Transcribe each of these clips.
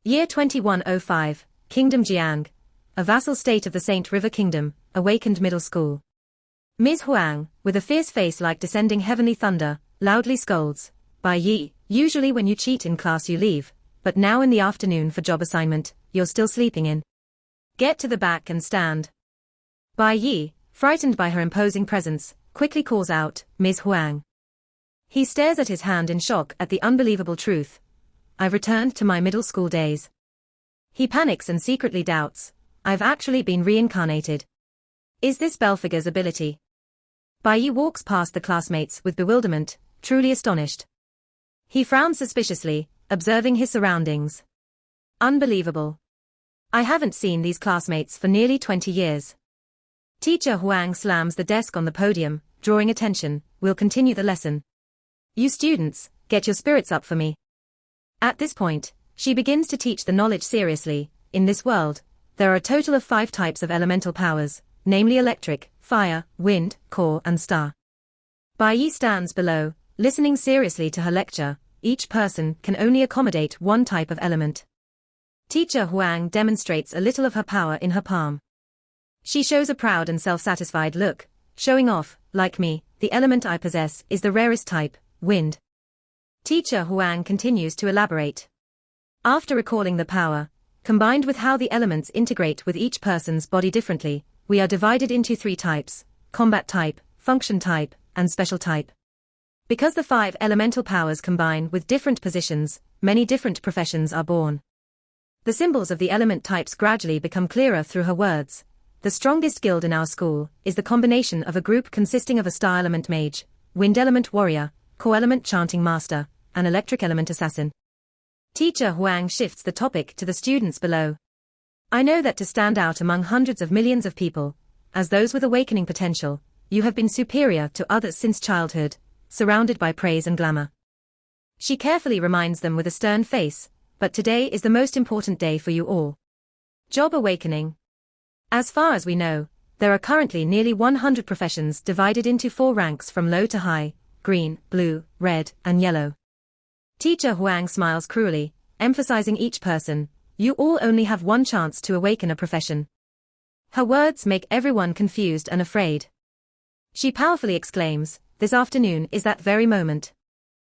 Year 2105, Kingdom Jiang. A vassal state of the Saint River Kingdom, awakened middle school. Ms. Huang, with a fierce face like descending heavenly thunder, loudly scolds. Bai Yi, usually when you cheat in class you leave, but now in the afternoon for job assignment, you're still sleeping in. Get to the back and stand. Bai Yi, frightened by her imposing presence, quickly calls out, Ms. Huang. He stares at his hand in shock at the unbelievable truth. I've returned to my middle school days. He panics and secretly doubts. I've actually been reincarnated. Is this Belphegor's ability? Bai Yi walks past the classmates with bewilderment, truly astonished. He frowns suspiciously, observing his surroundings. Unbelievable. I haven't seen these classmates for nearly 20 years. Teacher Huang slams the desk on the podium, drawing attention. We'll continue the lesson. You students, get your spirits up for me. At this point, she begins to teach the knowledge seriously. In this world, there are a total of 5 types of elemental powers, namely electric, fire, wind, core and star. Bai Yi stands below, listening seriously to her lecture. Each person can only accommodate one type of element. Teacher Huang demonstrates a little of her power in her palm. She shows a proud and self-satisfied look, showing off, like me, the element I possess is the rarest type, wind. Teacher Huang continues to elaborate. After recalling the power, combined with how the elements integrate with each person's body differently, we are divided into 3 types, combat type, function type, and special type. Because the 5 elemental powers combine with different positions, many different professions are born. The symbols of the element types gradually become clearer through her words. The strongest guild in our school is the combination of a group consisting of a star element mage, wind element warrior, core element chanting master, and electric element assassin. Teacher Huang shifts the topic to the students below. I know that to stand out among hundreds of millions of people, as those with awakening potential, you have been superior to others since childhood, surrounded by praise and glamour. She carefully reminds them with a stern face, but today is the most important day for you all. Job awakening. As far as we know, there are currently nearly 100 professions divided into 4 ranks from low to high, green, blue, red, and yellow. Teacher Huang smiles cruelly, emphasizing each person. You all only have one chance to awaken a profession. Her words make everyone confused and afraid. She powerfully exclaims, this afternoon is that very moment.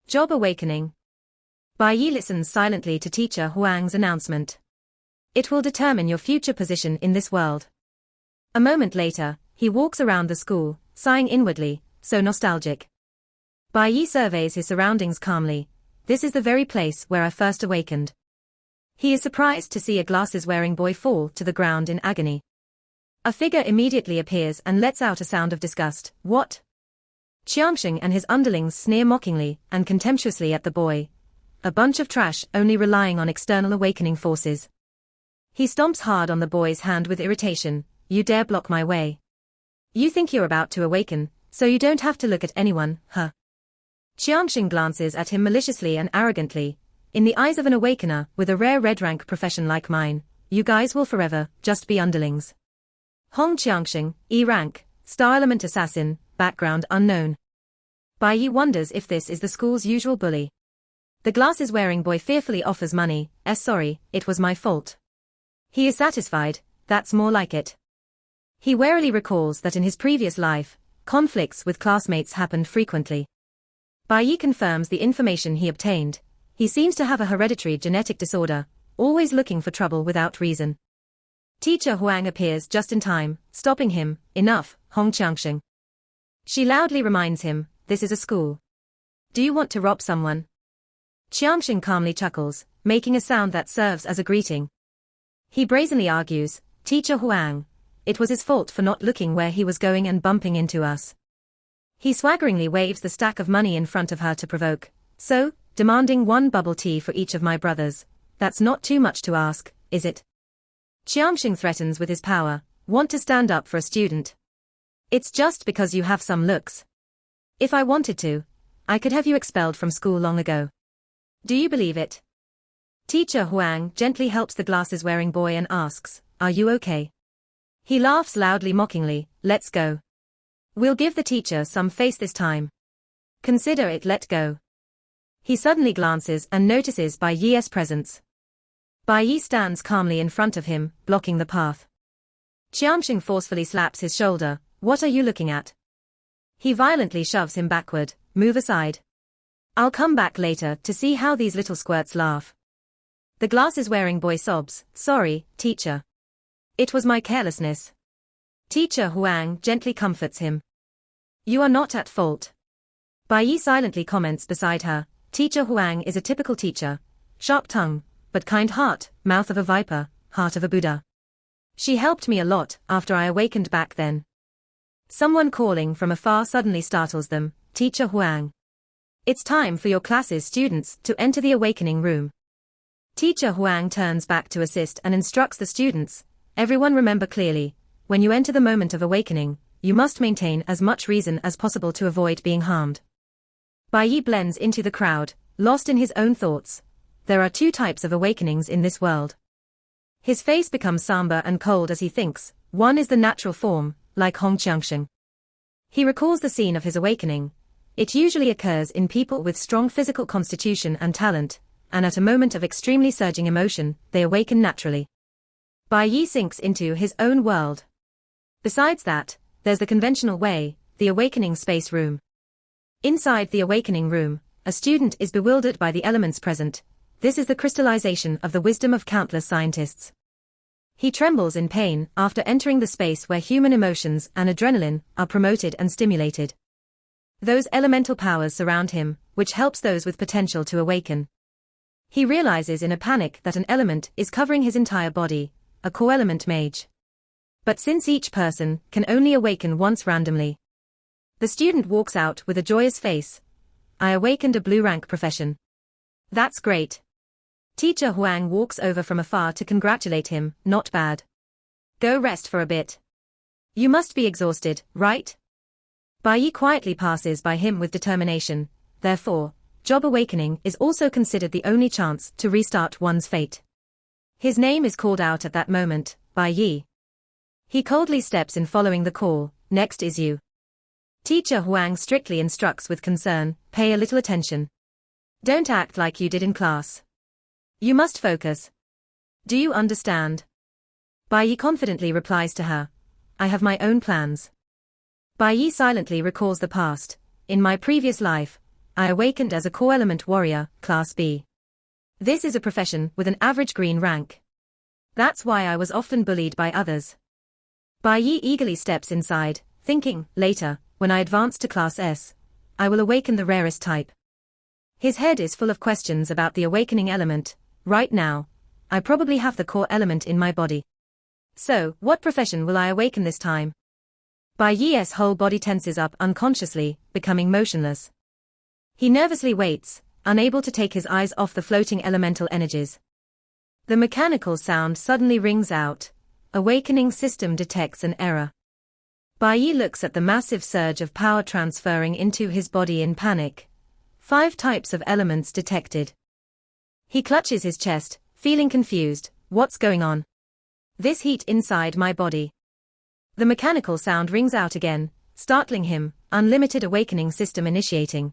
Job awakening. Bai Yi listens silently to Teacher Huang's announcement. It will determine your future position in this world. A moment later, he walks around the school, sighing inwardly, so nostalgic. Bai Yi surveys his surroundings calmly. This is the very place where I first awakened. He is surprised to see a glasses-wearing boy fall to the ground in agony. A figure immediately appears and lets out a sound of disgust. What? Qiangxing and his underlings sneer mockingly and contemptuously at the boy. A bunch of trash only relying on external awakening forces. He stomps hard on the boy's hand with irritation. You dare block my way. You think you're about to awaken, so you don't have to look at anyone, huh? Qiangxing glances at him maliciously and arrogantly. In the eyes of an awakener with a rare red rank profession like mine, you guys will forever just be underlings. Hong Qiangxing, E rank, star element assassin, background unknown. Bai Yi wonders if this is the school's usual bully. The glasses-wearing boy fearfully offers money. Sorry, it was my fault. He is satisfied, that's more like it. He warily recalls that in his previous life, conflicts with classmates happened frequently. Bai Yi confirms the information he obtained. He seems to have a hereditary genetic disorder, always looking for trouble without reason. Teacher Huang appears just in time, stopping him. Enough, Hong Qiangxing. She loudly reminds him, this is a school. Do you want to rob someone? Qiangxing calmly chuckles, making a sound that serves as a greeting. He brazenly argues, Teacher Huang, it was his fault for not looking where he was going and bumping into us. He swaggeringly waves the stack of money in front of her to provoke. So, demanding 1 bubble tea for each of my brothers. That's not too much to ask, is it? Qiangxing threatens with his power. Want to stand up for a student? It's just because you have some looks. If I wanted to, I could have you expelled from school long ago. Do you believe it? Teacher Huang gently helps the glasses-wearing boy and asks, are you okay? He laughs loudly mockingly. Let's go. We'll give the teacher some face this time. Consider it let go. He suddenly glances and notices Bai Yi's presence. Bai Yi stands calmly in front of him, blocking the path. Qianxing forcefully slaps his shoulder. What are you looking at? He violently shoves him backward. Move aside. I'll come back later to see how these little squirts laugh. The glasses-wearing boy sobs. Sorry, teacher. It was my carelessness. Teacher Huang gently comforts him. You are not at fault. Bai Yi silently comments beside her. Teacher Huang is a typical teacher. Sharp tongue, but kind heart, mouth of a viper, heart of a Buddha. She helped me a lot after I awakened back then. Someone calling from afar suddenly startles them. Teacher Huang. It's time for your class's students to enter the awakening room. Teacher Huang turns back to assist and instructs the students. Everyone remember clearly, when you enter the moment of awakening, you must maintain as much reason as possible to avoid being harmed. Bai Yi blends into the crowd, lost in his own thoughts. There are two types of awakenings in this world. His face becomes somber and cold as he thinks. One is the natural form, like Hong Qianxing. He recalls the scene of his awakening. It usually occurs in people with strong physical constitution and talent, and at a moment of extremely surging emotion, they awaken naturally. Bai Yi sinks into his own world. Besides that, there's the conventional way, the awakening space room. Inside the awakening room, a student is bewildered by the elements present. This is the crystallization of the wisdom of countless scientists. He trembles in pain after entering the space where human emotions and adrenaline are promoted and stimulated. Those elemental powers surround him, which helps those with potential to awaken. He realizes in a panic that an element is covering his entire body, a co-element mage. But since each person can only awaken once randomly, the student walks out with a joyous face. I awakened a blue rank profession. That's great. Teacher Huang walks over from afar to congratulate him. Not bad. Go rest for a bit. You must be exhausted, right? Bai Yi quietly passes by him with determination. Therefore, job awakening is also considered the only chance to restart one's fate. His name is called out at that moment, Bai Yi. He coldly steps in following the call. Next is you. Teacher Huang strictly instructs with concern. Pay a little attention. Don't act like you did in class. You must focus. Do you understand? Bai Yi confidently replies to her. I have my own plans. Bai Yi silently recalls the past. In my previous life, I awakened as a core element warrior, Class B. This is a profession with an average green rank. That's why I was often bullied by others. Bai Yi eagerly steps inside, thinking, later, when I advance to Class S, I will awaken the rarest type. His head is full of questions about the awakening element. Right now, I probably have the core element in my body. So, what profession will I awaken this time? Bai Yi's whole body tenses up unconsciously, becoming motionless. He nervously waits, unable to take his eyes off the floating elemental energies. The mechanical sound suddenly rings out. Awakening system detects an error. Bai Yi looks at the massive surge of power transferring into his body in panic. 5 types of elements detected. He clutches his chest, feeling confused. What's going on? This heat inside my body. The mechanical sound rings out again, startling him. Unlimited awakening system initiating.